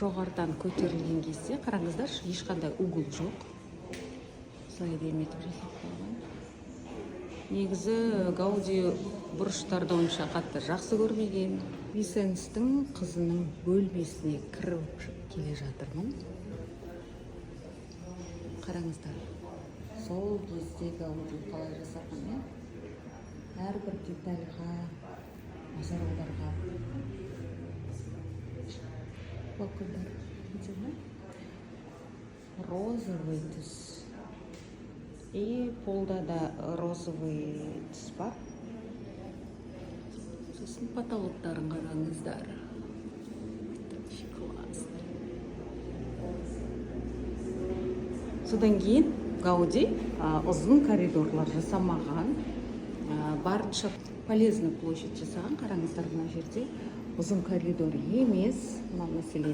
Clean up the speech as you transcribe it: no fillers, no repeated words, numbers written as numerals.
жоғарыдан көтерілген кезде қараңыздаршы, ешқандай угол жоқ. Осылай деметіп жасап қойған. Негізі Гауди бұрыштарды онша қатты жақсы көрмеген. Висенстің қызының бөлмесіне кіріп келе жатырмын. Қараңыздар, сол кезде Гауди қалай жасаған, әрбір детальға назар аударған. Bakınlar, розовый түс. И полда да розовый түс бар. Сосын потолоктарын қараңыздар. Классно. Содан кейін Гауди ұзын коридорлар жасамаған, барынша полезный площадь жасаған. Қараңыздар, мына жерде ұзын коридор емес, мына мәселе